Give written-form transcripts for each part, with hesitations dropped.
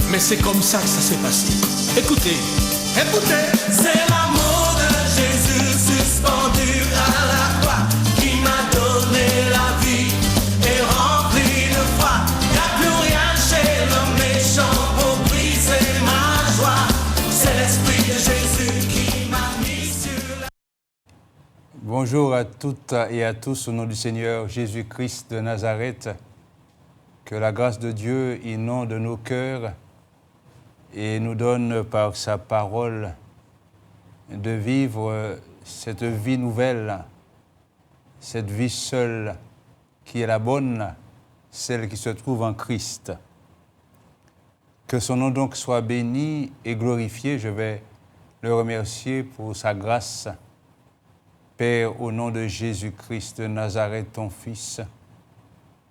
Mais c'est comme ça que ça s'est passé. Écoutez, écoutez. C'est l'amour de Jésus suspendu à la croix qui m'a donné la vie et rempli de foi. Y'a plus rien chez le méchant pour briser ma joie. C'est l'Esprit de Jésus qui m'a mis sur la... Bonjour à toutes et à tous au nom du Seigneur Jésus-Christ de Nazareth. Que la grâce de Dieu inonde nos cœurs et nous donne par sa parole de vivre cette vie nouvelle, cette vie seule qui est la bonne, celle qui se trouve en Christ. Que son nom donc soit béni et glorifié. Je vais le remercier pour sa grâce. Père, au nom de Jésus-Christ de Nazareth, ton Fils,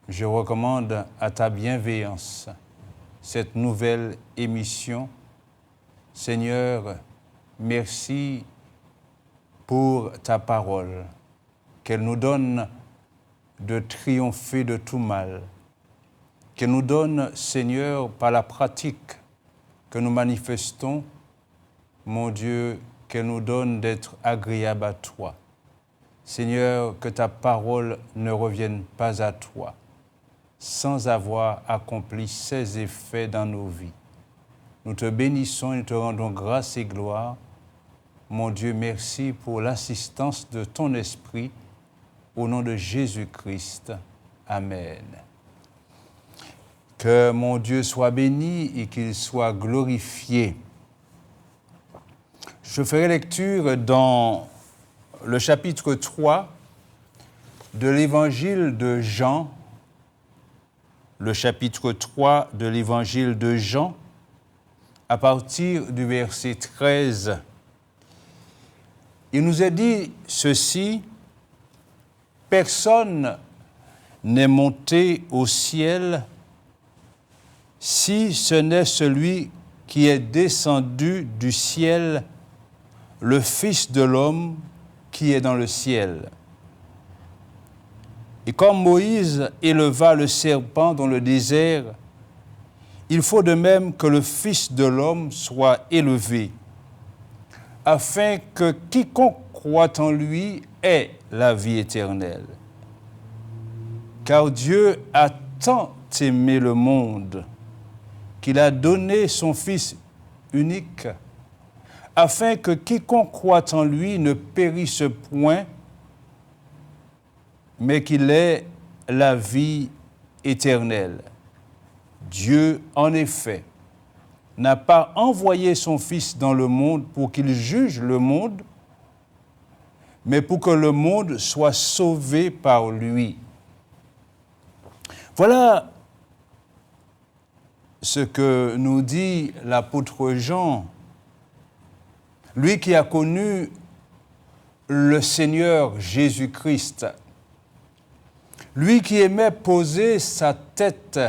je recommande à ta bienveillance cette nouvelle émission. Seigneur, merci pour ta parole, qu'elle nous donne de triompher de tout mal, qu'elle nous donne, Seigneur, par la pratique que nous manifestons, mon Dieu, qu'elle nous donne d'être agréable à toi. Seigneur, que ta parole ne revienne pas à toi sans avoir accompli ses effets dans nos vies. Nous te bénissons et nous te rendons grâce et gloire. Mon Dieu, merci pour l'assistance de ton Esprit. Au nom de Jésus-Christ. Amen. Que mon Dieu soit béni et qu'il soit glorifié. Je ferai lecture dans le chapitre 3 de l'Évangile de Jean, le chapitre 3 de l'Évangile de Jean, à partir du verset 13. Il nous est dit ceci: « Personne n'est monté au ciel si ce n'est celui qui est descendu du ciel, le Fils de l'homme qui est dans le ciel. Et comme Moïse éleva le serpent dans le désert, il faut de même que le Fils de l'homme soit élevé, afin que quiconque croit en lui ait la vie éternelle. Car Dieu a tant aimé le monde qu'il a donné son Fils unique, afin que quiconque croit en lui ne périsse point, mais qu'il ait la vie éternelle. Dieu, en effet, n'a pas envoyé son Fils dans le monde pour qu'il juge le monde, mais pour que le monde soit sauvé par lui. » Voilà ce que nous dit l'apôtre Jean, lui qui a connu le Seigneur Jésus-Christ, lui qui aimait poser sa tête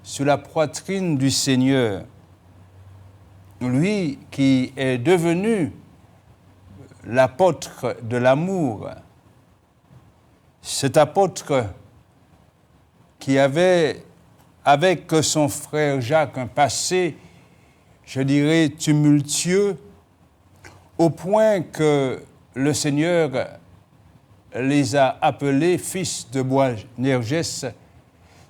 sur la poitrine du Seigneur, lui qui est devenu l'apôtre de l'amour, cet apôtre qui avait avec son frère Jacques un passé, je dirais, tumultueux, au point que le Seigneur les a appelés fils de Boanerges,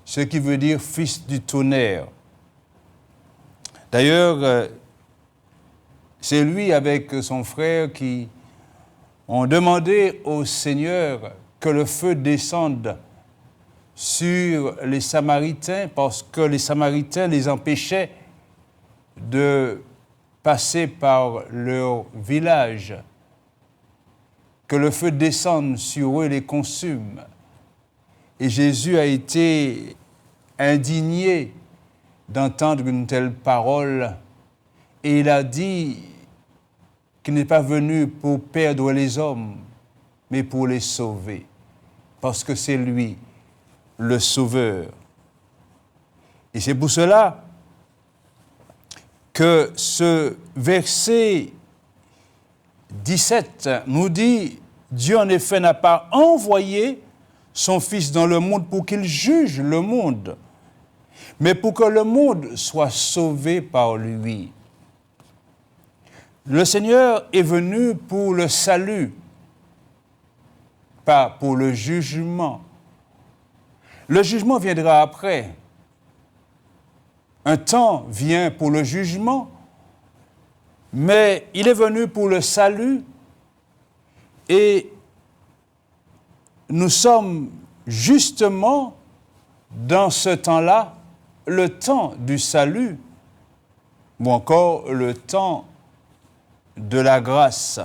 ce qui veut dire fils du tonnerre. D'ailleurs, c'est lui avec son frère qui ont demandé au Seigneur que le feu descende sur les Samaritains parce que les Samaritains les empêchaient de passer par leur village, que le feu descende sur eux et les consume. Et Jésus a été indigné d'entendre une telle parole et il a dit qu'il n'est pas venu pour perdre les hommes, mais pour les sauver, parce que c'est lui le Sauveur. Et c'est pour cela que ce verset 17 nous dit « Dieu en effet n'a pas envoyé son Fils dans le monde pour qu'il juge le monde, mais pour que le monde soit sauvé par lui. Le Seigneur est venu pour le salut, pas pour le jugement. Le jugement viendra après. Un temps vient pour le jugement, mais il est venu pour le salut et nous sommes justement dans ce temps-là, le temps du salut, ou encore le temps de la grâce.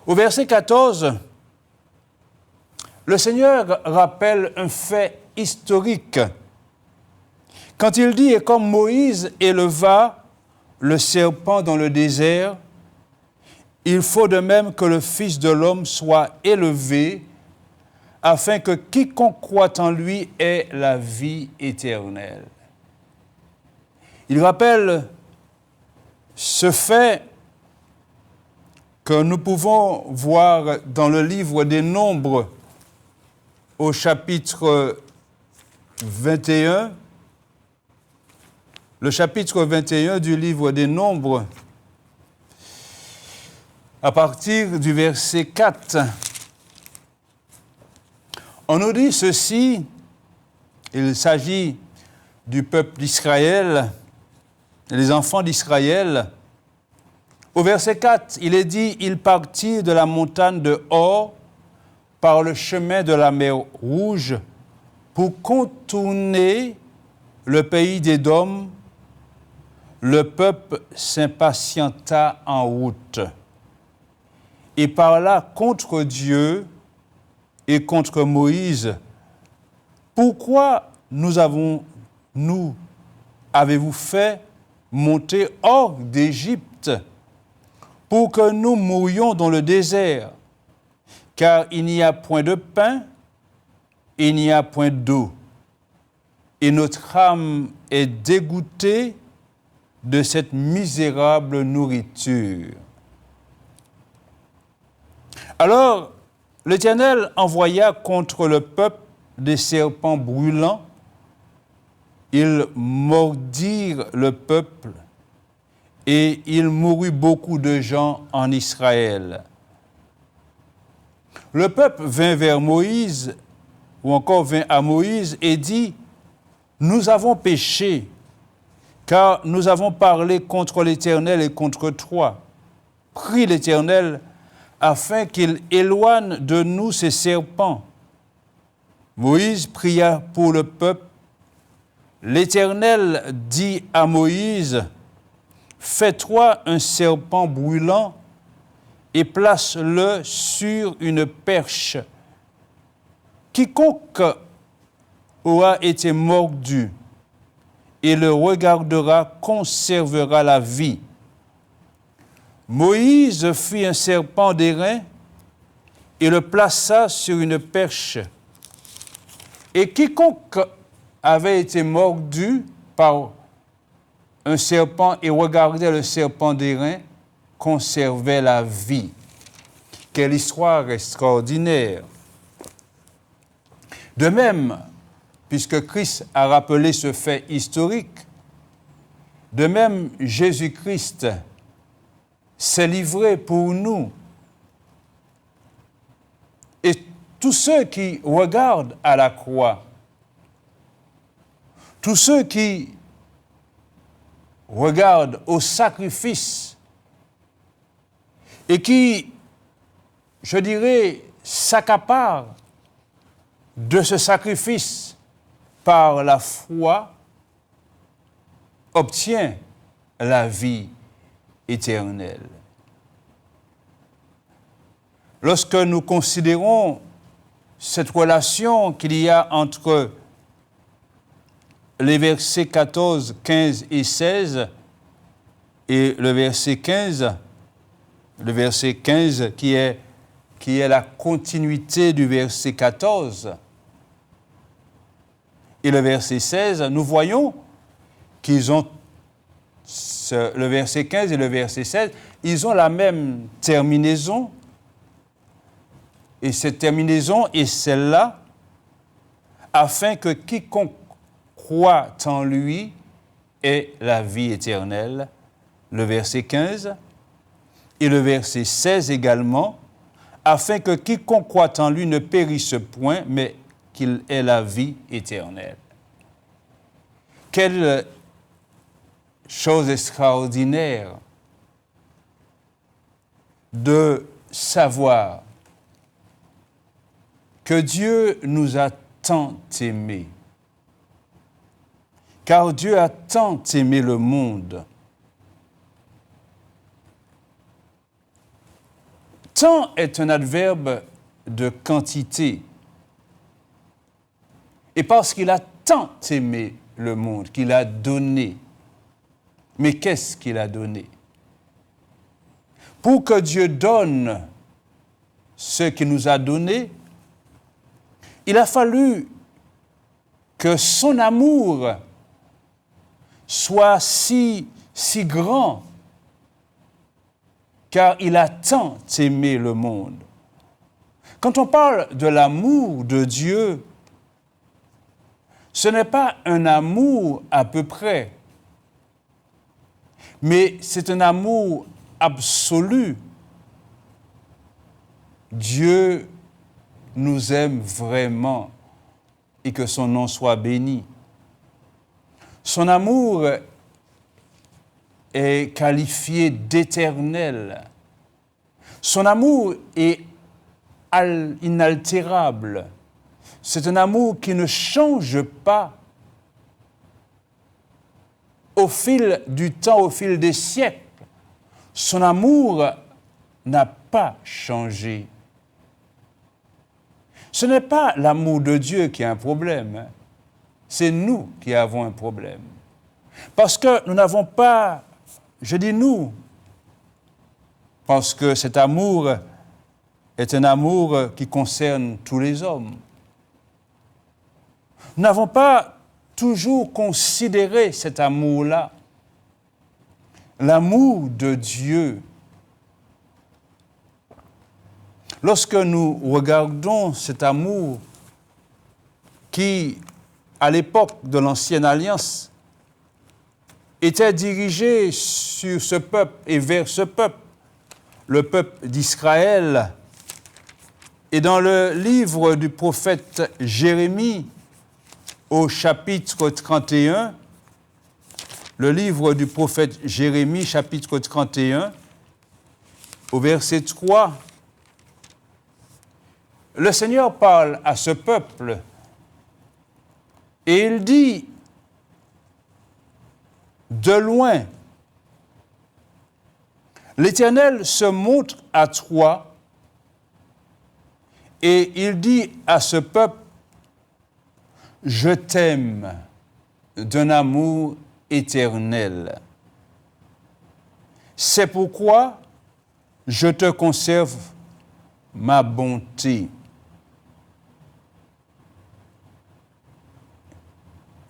Au verset 14, le Seigneur rappelle un fait historique. Quand il dit « Et comme Moïse éleva le serpent dans le désert, il faut de même que le Fils de l'homme soit élevé, afin que quiconque croit en lui ait la vie éternelle. » Il rappelle ce fait que nous pouvons voir dans le livre des Nombres, au chapitre 21, le chapitre 21 du livre des Nombres, à partir du verset 4. On nous dit ceci, il s'agit du peuple d'Israël, les enfants d'Israël. Au verset 4, il est dit « Ils partirent de la montagne de Hor par le chemin de la mer Rouge pour contourner le pays d'Édom. Le peuple s'impatienta en route et parla contre Dieu et contre Moïse. Pourquoi avez-vous fait monter hors d'Égypte pour que nous mourions dans le désert? Car il n'y a point de pain, et il n'y a point d'eau. Et notre âme est dégoûtée de cette misérable nourriture. » Alors, l'Éternel envoya contre le peuple des serpents brûlants. Ils mordirent le peuple et il mourut beaucoup de gens en Israël. Le peuple vint vers Moïse, ou encore vint à Moïse et dit « Nous avons péché, car nous avons parlé contre l'Éternel et contre toi. Prie l'Éternel afin qu'il éloigne de nous ces serpents. » Moïse pria pour le peuple. L'Éternel dit à Moïse, « Fais-toi un serpent brûlant et place-le sur une perche. Quiconque aura été mordu et le regardera conservera la vie. » Moïse fit un serpent d'airain et le plaça sur une perche. Et quiconque avait été mordu par un serpent et regardait le serpent d'airain conservait la vie. Quelle histoire extraordinaire! De même, puisque Christ a rappelé ce fait historique, de même Jésus-Christ s'est livré pour nous. Et tous ceux qui regardent à la croix, tous ceux qui regardent au sacrifice et qui, je dirais, s'accaparent de ce sacrifice par la foi, obtient la vie éternelle. Lorsque nous considérons cette relation qu'il y a entre les versets 14, 15 et 16 et le verset 15 qui est la continuité du verset 14 et le verset 16, nous voyons qu'ils ont, le verset 15 et le verset 16, ils ont la même terminaison. Et cette terminaison est celle-là, afin que quiconque croit en lui ait la vie éternelle. Le verset 15 et le verset 16 également, afin que quiconque croit en lui ne périsse point, mais qu'il ait la vie éternelle. Quelle chose extraordinaire de savoir que Dieu nous a tant aimés. Car Dieu a tant aimé le monde. Tant est un adverbe de quantité. Et parce qu'il a tant aimé le monde, qu'il a donné. Mais qu'est-ce qu'il a donné? Pour que Dieu donne ce qu'il nous a donné, il a fallu que son amour soit si grand, car il a tant aimé le monde. Quand on parle de l'amour de Dieu, ce n'est pas un amour à peu près, mais c'est un amour absolu. Dieu nous aime vraiment et que son nom soit béni. Son amour est qualifié d'éternel. Son amour est inaltérable. C'est un amour qui ne change pas au fil du temps, au fil des siècles. Son amour n'a pas changé. Ce n'est pas l'amour de Dieu qui a un problème, c'est nous qui avons un problème. Parce que nous n'avons pas, je dis nous, parce que cet amour est un amour qui concerne tous les hommes. Nous n'avons pas toujours considéré cet amour-là. L'amour de Dieu. Lorsque nous regardons cet amour qui, à l'époque de l'Ancienne Alliance, était dirigé sur ce peuple et vers ce peuple, le peuple d'Israël. Et dans le livre du prophète Jérémie, au chapitre 31, le livre du prophète Jérémie, chapitre 31, au verset 3, le Seigneur parle à ce peuple et il dit, de loin, l'Éternel se montre à toi et il dit à ce peuple, je t'aime d'un amour éternel. C'est pourquoi je te conserve ma bonté.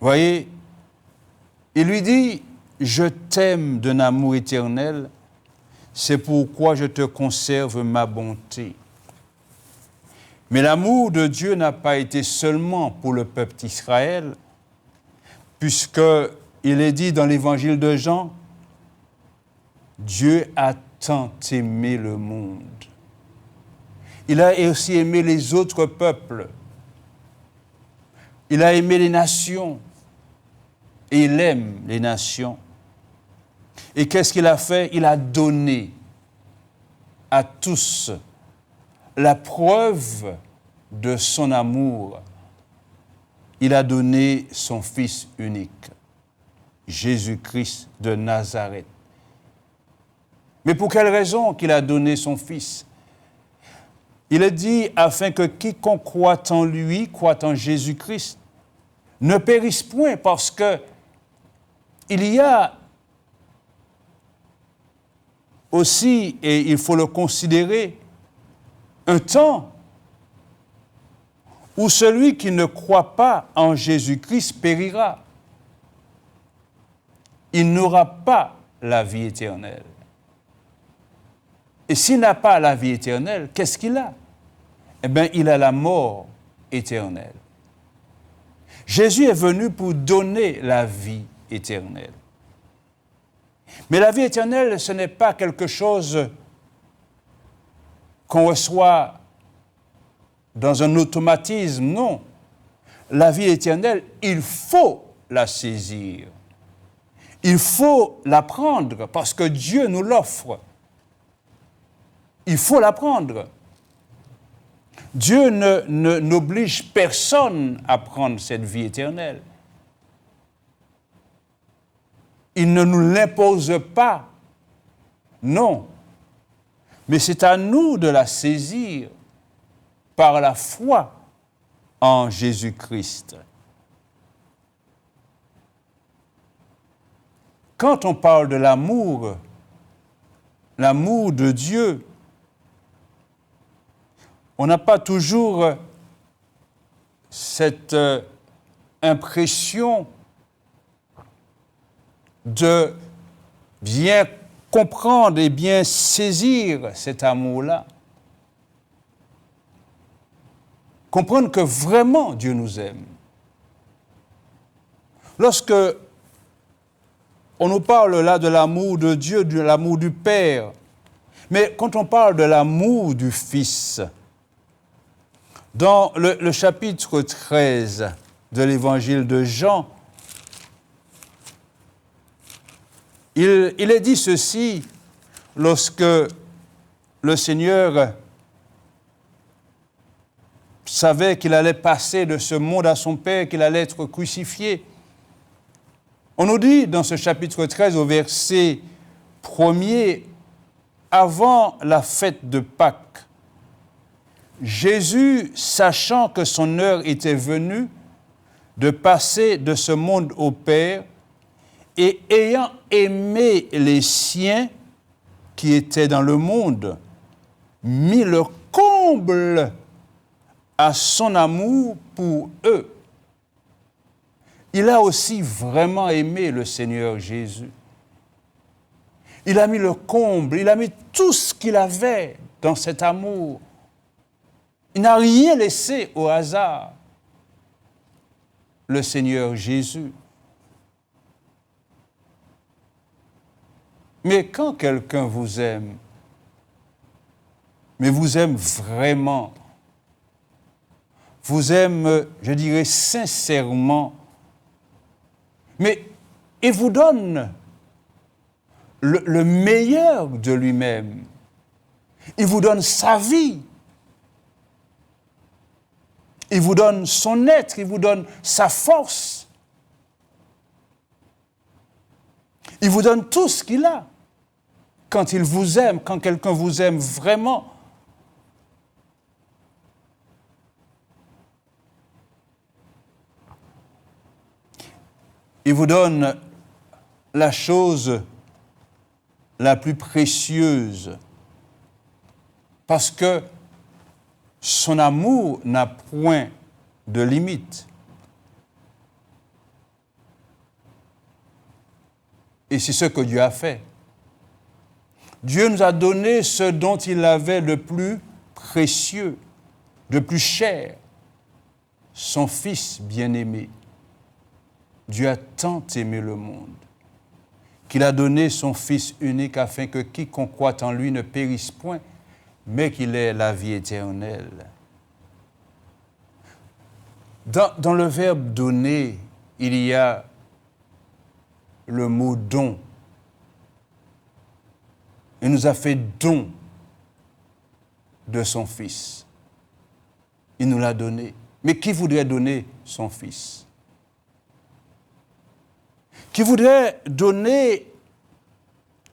Voyez, il lui dit, je t'aime d'un amour éternel, c'est pourquoi je te conserve ma bonté. Mais l'amour de Dieu n'a pas été seulement pour le peuple d'Israël, puisqu'il est dit dans l'évangile de Jean, Dieu a tant aimé le monde. Il a aussi aimé les autres peuples. Il a aimé les nations. Et il aime les nations. Et qu'est-ce qu'il a fait? Il a donné à tous la preuve de son amour. Il a donné son Fils unique, Jésus-Christ de Nazareth. Mais pour quelle raison qu'il a donné son Fils? Il est dit, afin que quiconque croit en lui, croit en Jésus-Christ, ne périsse point, parce que il y a aussi, et il faut le considérer, un temps où celui qui ne croit pas en Jésus-Christ périra. Il n'aura pas la vie éternelle. Et s'il n'a pas la vie éternelle, qu'est-ce qu'il a? Eh bien, il a la mort éternelle. Jésus est venu pour donner la vie éternelle. Mais la vie éternelle, ce n'est pas quelque chose qu'on reçoit dans un automatisme, non. La vie éternelle, il faut la saisir. Il faut la prendre parce que Dieu nous l'offre. Il faut la prendre. Dieu n'oblige personne à prendre cette vie éternelle. Il ne nous l'impose pas. Non. Mais c'est à nous de la saisir par la foi en Jésus-Christ. Quand on parle de l'amour de Dieu, on n'a pas toujours cette impression de bien comprendre et bien saisir cet amour-là. Comprendre que vraiment Dieu nous aime. Lorsque on nous parle là de l'amour de Dieu, de l'amour du Père, mais quand on parle de l'amour du Fils, dans le chapitre 13 de l'évangile de Jean, il est dit ceci lorsque le Seigneur savait qu'il allait passer de ce monde à son Père, qu'il allait être crucifié. On nous dit dans ce chapitre 13 au verset 1er, avant la fête de Pâques, Jésus, sachant que son heure était venue de passer de ce monde au Père, et ayant aimé les siens qui étaient dans le monde, mit le comble à son amour pour eux. Il a aussi vraiment aimé le Seigneur Jésus. Il a mis le comble, il a mis tout ce qu'il avait dans cet amour. Il n'a rien laissé au hasard. Le Seigneur Jésus. Mais quand quelqu'un vous aime, mais vous aime vraiment, vous aime, je dirais, sincèrement, mais il vous donne le meilleur de lui-même. Il vous donne sa vie. Il vous donne son être, il vous donne sa force. Il vous donne tout ce qu'il a. Quand il vous aime, quand quelqu'un vous aime vraiment, il vous donne la chose la plus précieuse parce que son amour n'a point de limite. Et c'est ce que Dieu a fait. Dieu nous a donné ce dont il avait le plus précieux, le plus cher, son Fils bien-aimé. Dieu a tant aimé le monde qu'il a donné son Fils unique afin que quiconque croit en lui ne périsse point, mais qu'il ait la vie éternelle. Dans le verbe « donner », il y a le mot « don ». Il nous a fait don de son Fils. Il nous l'a donné. Mais qui voudrait donner son Fils? Qui voudrait donner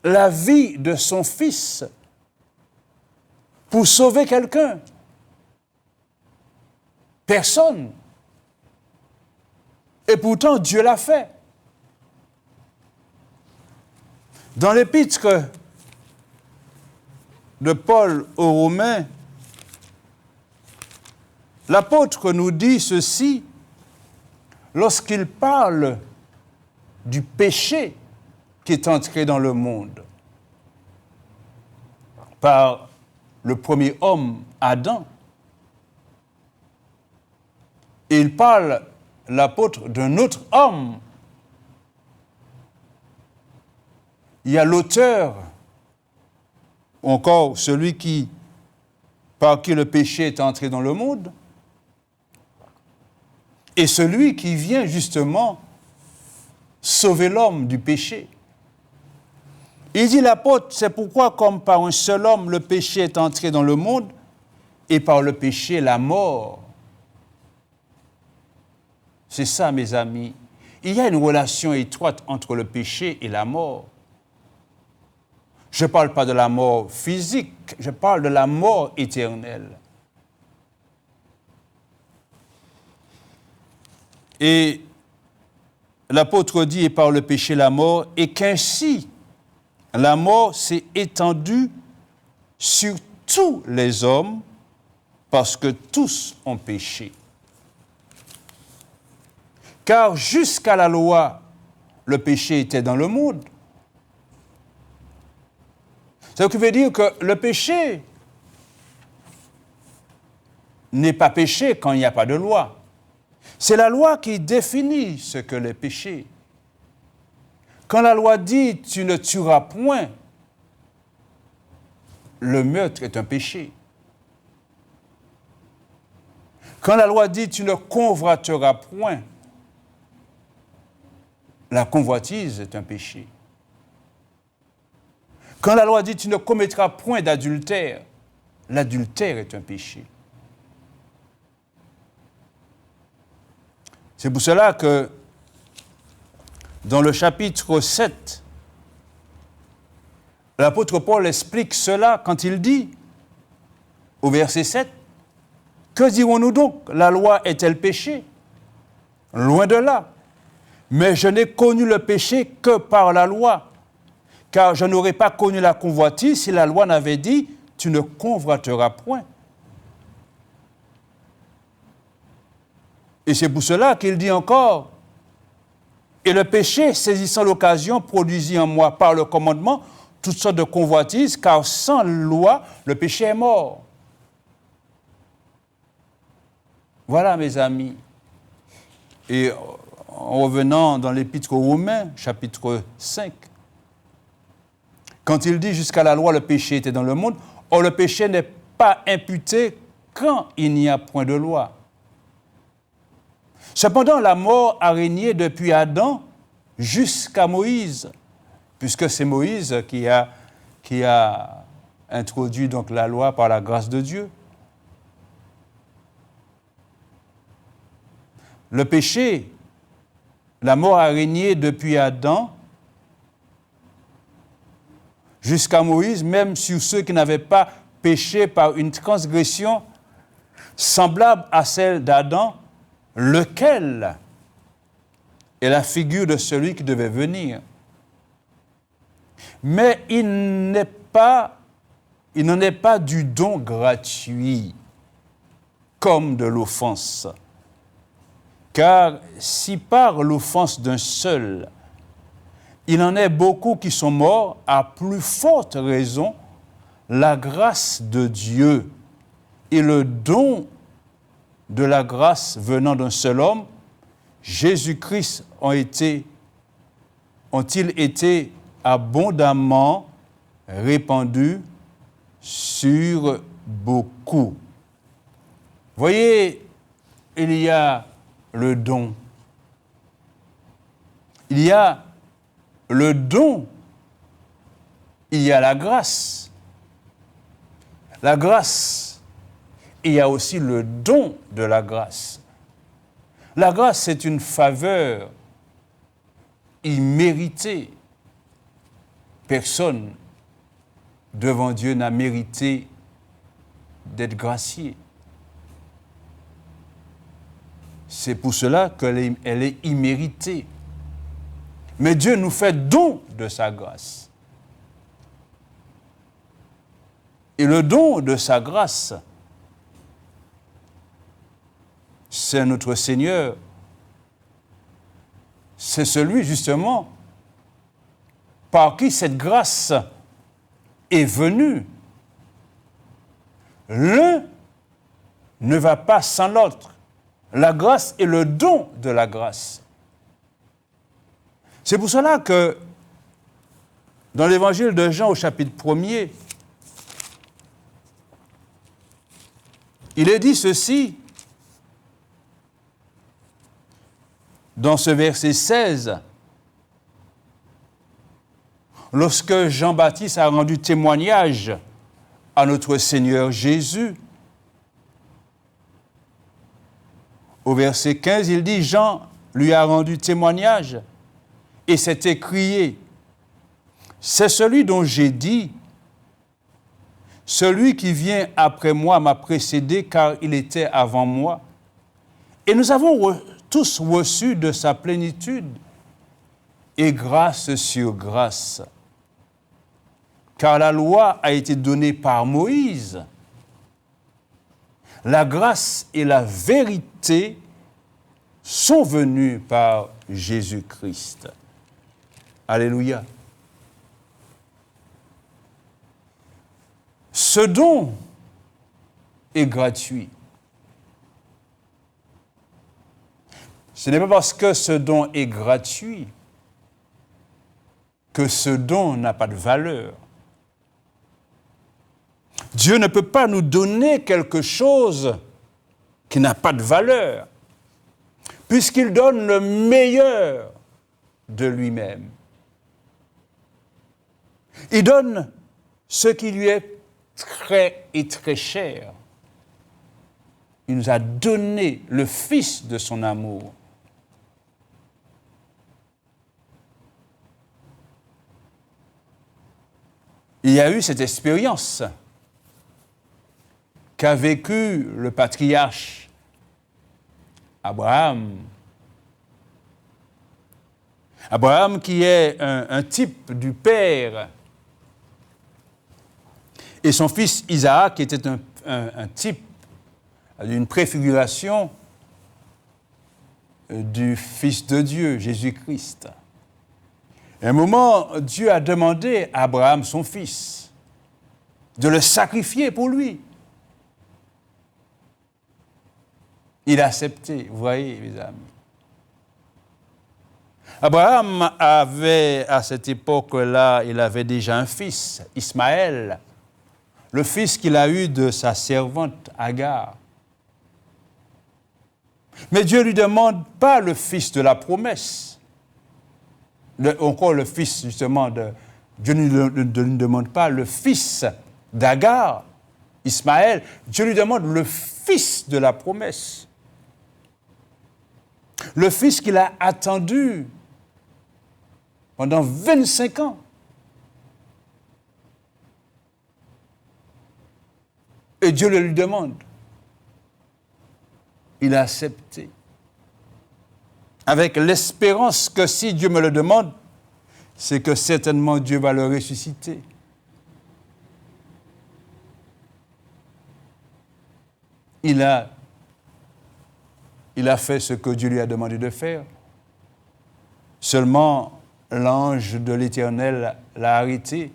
la vie de son Fils pour sauver quelqu'un? Personne. Et pourtant, Dieu l'a fait. Dans l'épître de Paul aux Romains, l'apôtre nous dit ceci lorsqu'il parle du péché qui est entré dans le monde par le premier homme, Adam. Et il parle l'apôtre d'un autre homme. Il y a l'auteur, ou encore celui par qui le péché est entré dans le monde, et celui qui vient justement sauver l'homme du péché. Il dit l'apôtre, c'est pourquoi comme par un seul homme le péché est entré dans le monde, et par le péché la mort. C'est ça, mes amis. Il y a une relation étroite entre le péché et la mort. Je ne parle pas de la mort physique, je parle de la mort éternelle. Et l'apôtre dit, et par le péché la mort, et qu'ainsi la mort s'est étendue sur tous les hommes, parce que tous ont péché. Car jusqu'à la loi, le péché était dans le monde. Ça veut dire que le péché n'est pas péché quand il n'y a pas de loi. C'est la loi qui définit ce que le péché. Quand la loi dit « tu ne tueras point », le meurtre est un péché. Quand la loi dit « tu ne convoiteras point », la convoitise est un péché. Quand la loi dit « tu ne commettras point d'adultère », l'adultère est un péché. C'est pour cela que dans le chapitre 7, l'apôtre Paul explique cela quand il dit, au verset 7, « Que dirons-nous donc? La loi est-elle péché? Loin de là. Mais je n'ai connu le péché que par la loi, car je n'aurais pas connu la convoitise si la loi n'avait dit « tu ne convoiteras point ». Et c'est pour cela qu'il dit encore, « Et le péché, saisissant l'occasion, produisit en moi par le commandement toutes sortes de convoitises, car sans loi, le péché est mort. » Voilà, mes amis. Et en revenant dans l'Épître aux Romains, chapitre 5, quand il dit « Jusqu'à la loi, le péché était dans le monde », or le péché n'est pas imputé quand il n'y a point de loi. Cependant, la mort a régné depuis Adam jusqu'à Moïse, puisque c'est Moïse qui a introduit donc la loi par la grâce de Dieu. Le péché, la mort a régné depuis Adam jusqu'à Moïse, même sur ceux qui n'avaient pas péché par une transgression semblable à celle d'Adam, lequel est la figure de celui qui devait venir. Mais il n'en est pas du don gratuit, comme de l'offense. Car si par l'offense d'un seul, il en est beaucoup qui sont morts, à plus forte raison, la grâce de Dieu et le don de la grâce venant d'un seul homme, Jésus-Christ, ont-ils été abondamment répandus sur beaucoup. Voyez, il y a le don. Il y a le don. Il y a la grâce. La grâce, il y a aussi le don de la grâce. La grâce, c'est une faveur imméritée. Personne devant Dieu n'a mérité d'être gracié. C'est pour cela qu'elle est imméritée. Mais Dieu nous fait don de sa grâce. Et le don de sa grâce, c'est notre Seigneur. C'est celui, justement, par qui cette grâce est venue. L'un ne va pas sans l'autre. la grâce et le don de la grâce. C'est pour cela que dans l'évangile de Jean au chapitre 1er, il est dit ceci, dans ce verset 16, lorsque Jean-Baptiste a rendu témoignage à notre Seigneur Jésus, au verset 15, il dit, Jean lui a rendu témoignage et s'est écrié, c'est celui dont j'ai dit, celui qui vient après moi m'a précédé car il était avant moi. Et nous avons tous reçu de sa plénitude et grâce sur grâce. Car la loi a été donnée par Moïse. La grâce et la vérité sont venues par Jésus-Christ. Alléluia. Ce don est gratuit. Ce n'est pas parce que ce don est gratuit que ce don n'a pas de valeur. Dieu ne peut pas nous donner quelque chose qui n'a pas de valeur, puisqu'il donne le meilleur de lui-même. Il donne ce qui lui est très cher. Il nous a donné le Fils de son amour. Il y a eu cette expérience qu'a vécu le patriarche Abraham. Abraham qui est un type du Père, et son fils Isaac qui était un type, une préfiguration du Fils de Dieu, Jésus-Christ. À un moment, Dieu a demandé à Abraham, son fils, de le sacrifier pour lui. Il a accepté, vous voyez, mes amis. Abraham avait, à cette époque-là, il avait déjà un fils, Ismaël, le fils qu'il a eu de sa servante Agar. Mais Dieu ne lui demande pas le fils de la promesse. Encore le fils, justement, Dieu ne lui demande pas le fils d'Agar, Ismaël. Dieu lui demande le fils de la promesse. Le fils qu'il a attendu pendant 25 ans. Et Dieu le lui demande. Il a accepté. Avec l'espérance que si Dieu me le demande, c'est que certainement Dieu va le ressusciter. Il a fait ce que Dieu lui a demandé de faire. Seulement, l'ange de l'Éternel l'a arrêté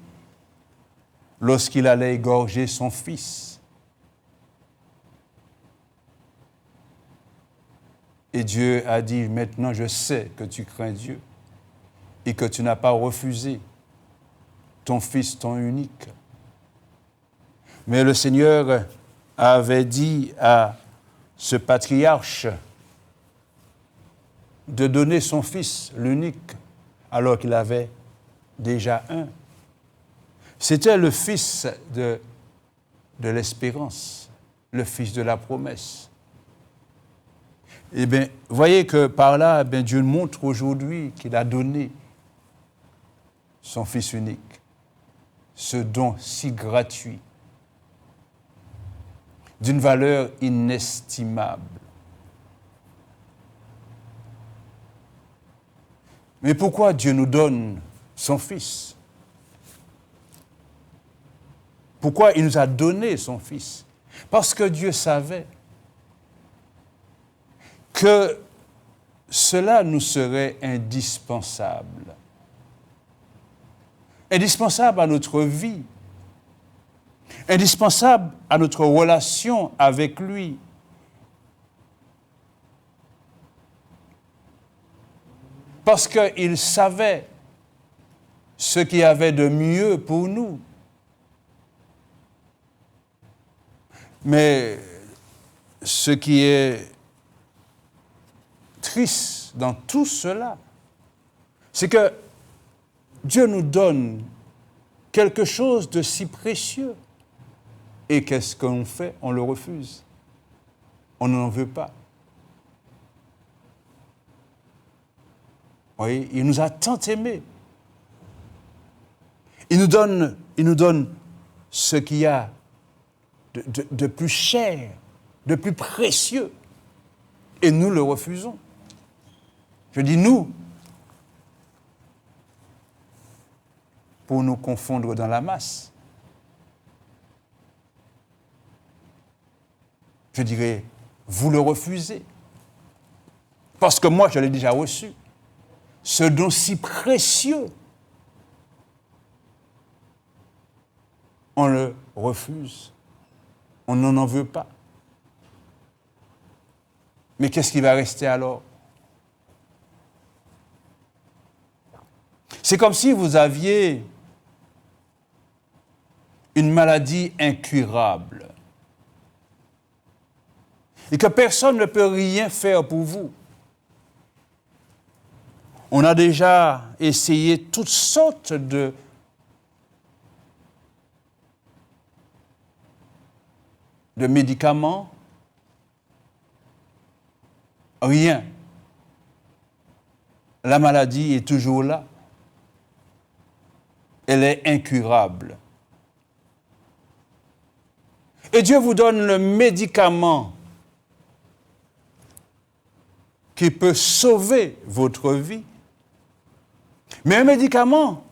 lorsqu'il allait égorger son fils. Et Dieu a dit, maintenant je sais que tu crains Dieu et que tu n'as pas refusé ton fils, ton unique. Mais le Seigneur avait dit à ce patriarche de donner son fils, l'unique, alors qu'il avait déjà un. C'était le fils de l'espérance, le fils de la promesse. Eh bien, voyez que par là, Dieu montre aujourd'hui qu'il a donné son Fils unique, ce don si gratuit, d'une valeur inestimable. Mais pourquoi Dieu nous donne son Fils? Pourquoi il nous a donné son Fils? Parce que Dieu savait que cela nous serait indispensable. Indispensable à notre vie, indispensable à notre relation avec lui. parce qu'il savait ce qu'il y avait de mieux pour nous. Mais ce qui est triste dans tout cela, c'est que Dieu nous donne quelque chose de si précieux. Et qu'est-ce qu'on fait? On le refuse. On n'en veut pas. Vous voyez, il nous a tant aimés. Il nous donne ce qu'il y a de plus cher, de plus précieux. Et nous le refusons. Je dis nous, pour nous confondre dans la masse. Je dirais, vous le refusez. Parce que moi, je l'ai déjà reçu. Ce don si précieux, on le refuse. On n'en veut pas. Mais qu'est-ce qui va rester alors? C'est comme si vous aviez une maladie incurable et que personne ne peut rien faire pour vous. On a déjà essayé toutes sortes de médicaments. Rien. La maladie est toujours là. Elle est incurable. Et Dieu vous donne le médicament qui peut sauver votre vie. Mais un médicament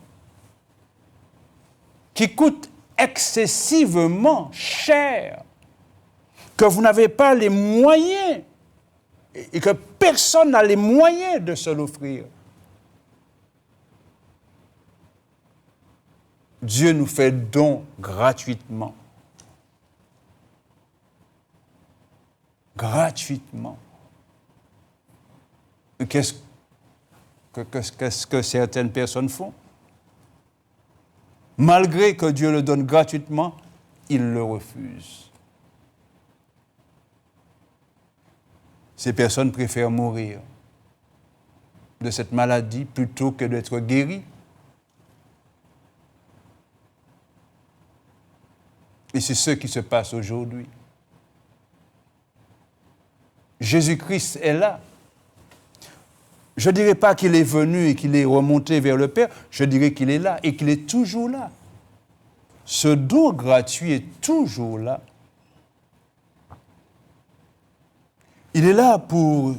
qui coûte excessivement cher, que vous n'avez pas les moyens et que personne n'a les moyens de se l'offrir. Dieu nous fait don gratuitement. Gratuitement. Qu'est-ce que certaines personnes font? Malgré que Dieu le donne gratuitement, ils le refusent. Ces personnes préfèrent mourir de cette maladie plutôt que d'être guéries. Et c'est ce qui se passe aujourd'hui. Jésus-Christ est là. Je ne dirais pas qu'il est venu et qu'il est remonté vers le Père, je dirais qu'il est là et qu'il est toujours là. Ce don gratuit est toujours là. Il est là pour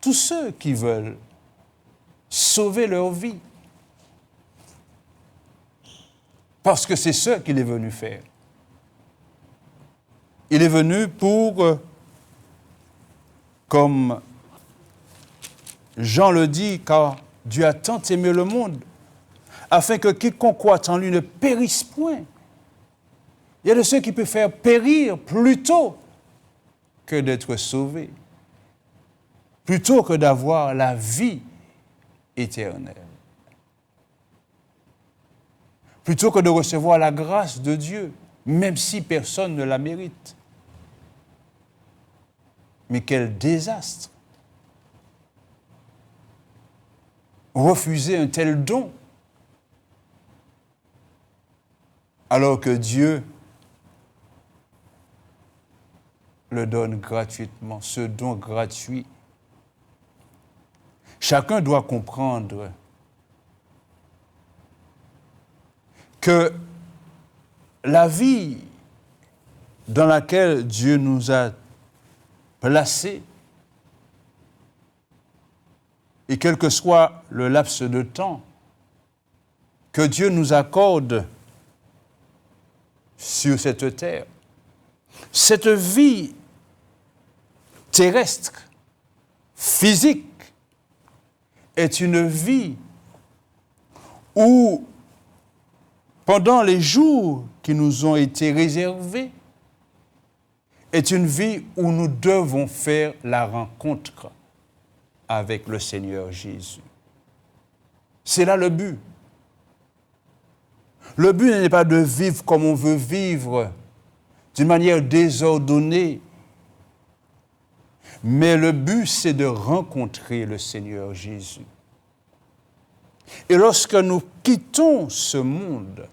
tous ceux qui veulent sauver leur vie. Parce que c'est ce qu'il est venu faire. Il est venu pour, comme Jean le dit, car Dieu a tant aimé le monde, afin que quiconque croit en lui ne périsse point. Il y a de ceux qui préfèrent périr plutôt que d'être sauvés, plutôt que d'avoir la vie éternelle, plutôt que de recevoir la grâce de Dieu, même si personne ne la mérite. Mais quel désastre! Refuser un tel don, alors que Dieu le donne gratuitement, ce don gratuit. Chacun doit comprendre que la vie dans laquelle Dieu nous a placés, et quel que soit le laps de temps que Dieu nous accorde sur cette terre, cette vie terrestre, physique, est une vie où, pendant les jours qui nous ont été réservés, est une vie où nous devons faire la rencontre avec le Seigneur Jésus. C'est là le but. Le but n'est pas de vivre comme on veut vivre, d'une manière désordonnée. Mais le but, c'est de rencontrer le Seigneur Jésus. Et lorsque nous quittons ce monde,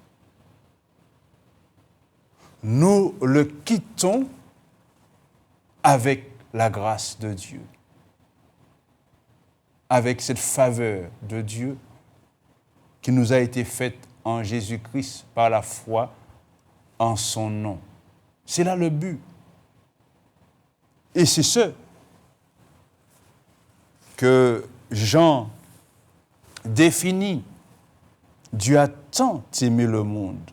nous le quittons avec la grâce de Dieu, avec cette faveur de Dieu qui nous a été faite en Jésus-Christ par la foi en son nom. C'est là le but. Et c'est ce que Jean définit. Dieu a tant aimé le monde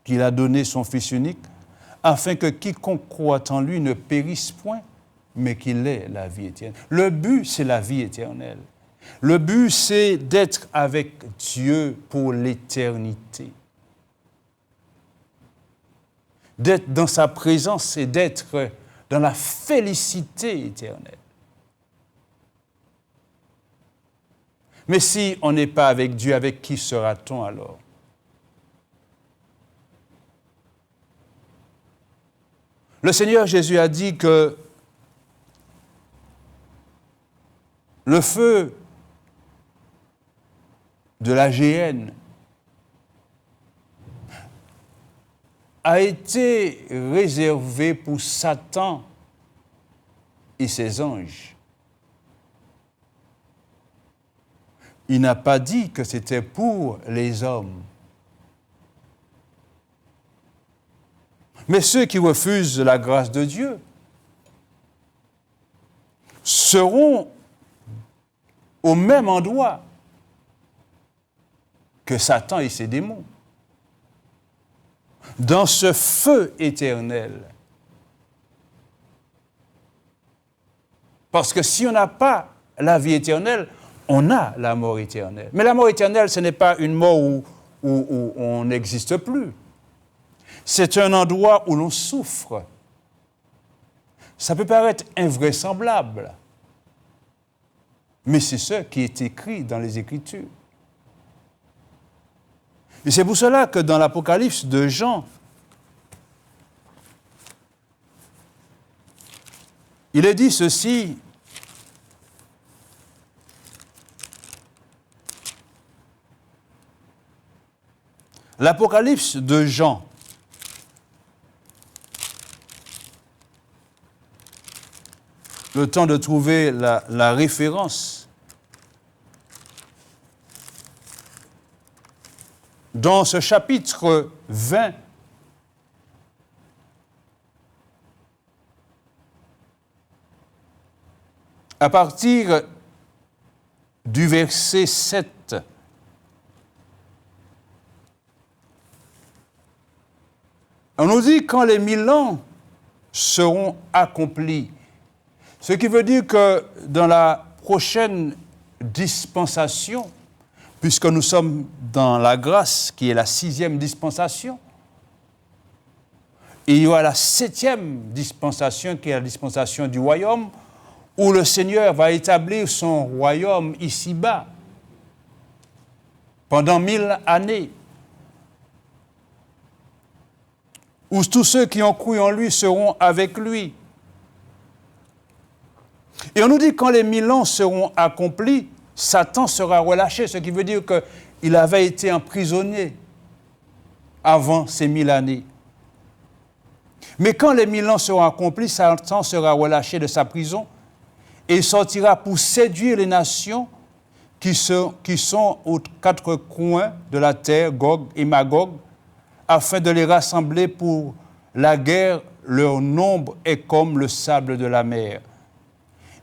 qu'il a donné son Fils unique afin que quiconque croit en lui ne périsse point, mais qu'il ait la vie éternelle. Le but, c'est la vie éternelle. Le but, c'est d'être avec Dieu pour l'éternité. D'être dans sa présence et d'être dans la félicité éternelle. Mais si on n'est pas avec Dieu, avec qui sera-t-on alors? Le Seigneur Jésus a dit que le feu de la géhenne a été réservé pour Satan et ses anges. Il n'a pas dit que c'était pour les hommes. Mais ceux qui refusent la grâce de Dieu seront au même endroit que Satan et ses démons, dans ce feu éternel. Parce que si on n'a pas la vie éternelle, on a la mort éternelle. Mais la mort éternelle, ce n'est pas une mort où on n'existe plus. C'est un endroit où l'on souffre. Ça peut paraître invraisemblable, mais c'est ce qui est écrit dans les Écritures. Et c'est pour cela que dans l'Apocalypse de Jean, il est dit ceci: l'Apocalypse de Jean, le temps de trouver la référence. Dans ce chapitre 20, à partir du verset 7, on nous dit quand les 1000 ans seront accomplis. Ce qui veut dire que dans la prochaine dispensation, puisque nous sommes dans la grâce, qui est la 6e dispensation, et il y aura la 7e dispensation, qui est la dispensation du royaume, où le Seigneur va établir son royaume ici-bas pendant 1000 années, où tous ceux qui ont cru en lui seront avec lui. Et on nous dit quand les 1000 ans seront accomplis, Satan sera relâché, ce qui veut dire qu'il avait été emprisonné avant ces 1000 années. Mais quand les 1000 ans seront accomplis, Satan sera relâché de sa prison et il sortira pour séduire les nations qui sont aux 4 coins de la terre, Gog et Magog, afin de les rassembler pour la guerre. Leur nombre est comme le sable de la mer.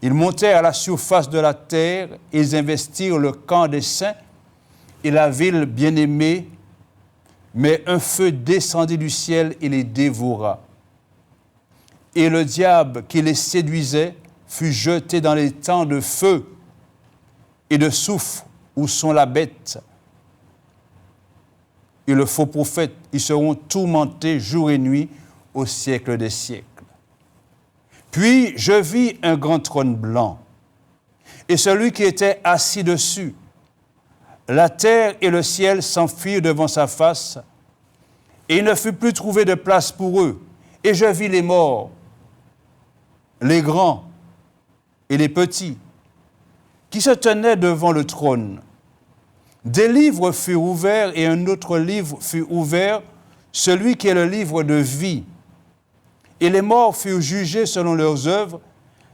Ils montèrent à la surface de la terre, ils investirent le camp des saints et la ville bien-aimée, mais un feu descendit du ciel et les dévora. Et le diable qui les séduisait fut jeté dans les temps de feu et de soufre où sont la bête et le faux prophète. Ils seront tourmentés jour et nuit au siècle des siècles. Puis je vis un grand trône blanc, et celui qui était assis dessus la terre et le ciel s'enfuirent devant sa face, et il ne fut plus trouvé de place pour eux. Et je vis les morts, les grands et les petits, qui se tenaient devant le trône. Des livres furent ouverts, et un autre livre fut ouvert, celui qui est le livre de vie. Et les morts furent jugés selon leurs œuvres,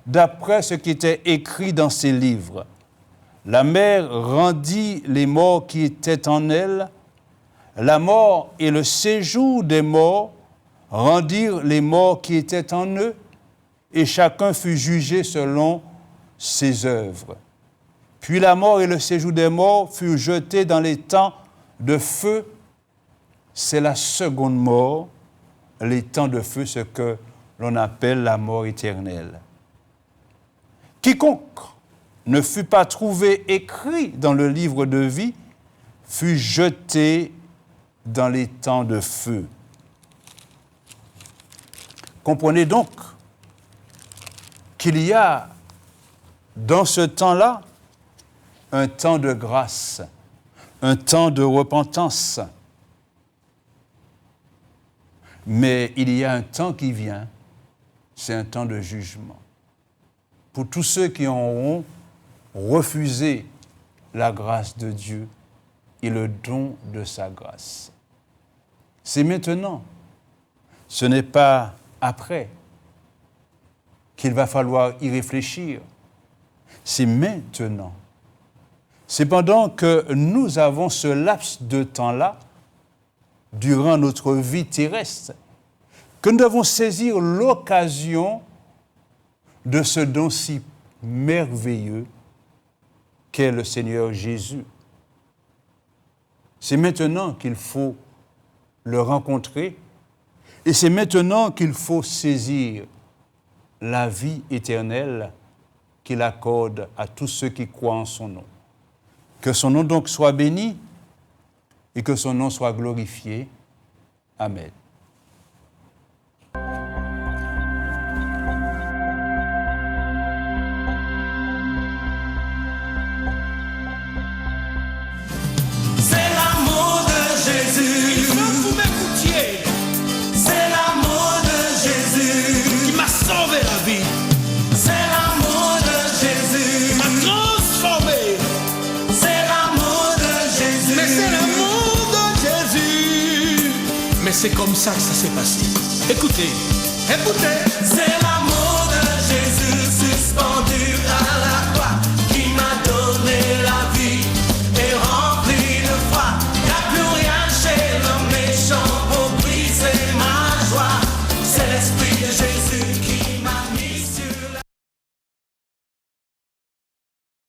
d'après ce qui était écrit dans ces livres. La mer rendit les morts qui étaient en elle. La mort et le séjour des morts rendirent les morts qui étaient en eux, et chacun fut jugé selon ses œuvres. Puis la mort et le séjour des morts furent jetés dans les temps de feu. C'est la seconde mort, les temps de feu, ce que l'on appelle la mort éternelle. Quiconque ne fut pas trouvé écrit dans le livre de vie fut jeté dans les temps de feu. Comprenez donc qu'il y a dans ce temps-là un temps de grâce, un temps de repentance. Mais il y a un temps qui vient, c'est un temps de jugement. Pour tous ceux qui auront refusé la grâce de Dieu et le don de sa grâce. C'est maintenant, ce n'est pas après qu'il va falloir y réfléchir. C'est maintenant. C'est pendant que nous avons ce laps de temps-là, durant notre vie terrestre, que nous devons saisir l'occasion de ce don si merveilleux qu'est le Seigneur Jésus. C'est maintenant qu'il faut le rencontrer et c'est maintenant qu'il faut saisir la vie éternelle qu'il accorde à tous ceux qui croient en son nom. Que son nom donc soit béni et que son nom soit glorifié. Amen. C'est l'amour de Jésus. Il faut que vous m'écoutiez. C'est l'amour de Jésus. Qui m'a sauvé la vie. C'est l'amour de Jésus. Qui m'a transformé. C'est l'amour de Jésus. Mais c'est l'amour de Jésus. Mais c'est comme ça que ça s'est passé. Écoutez, écoutez. C'est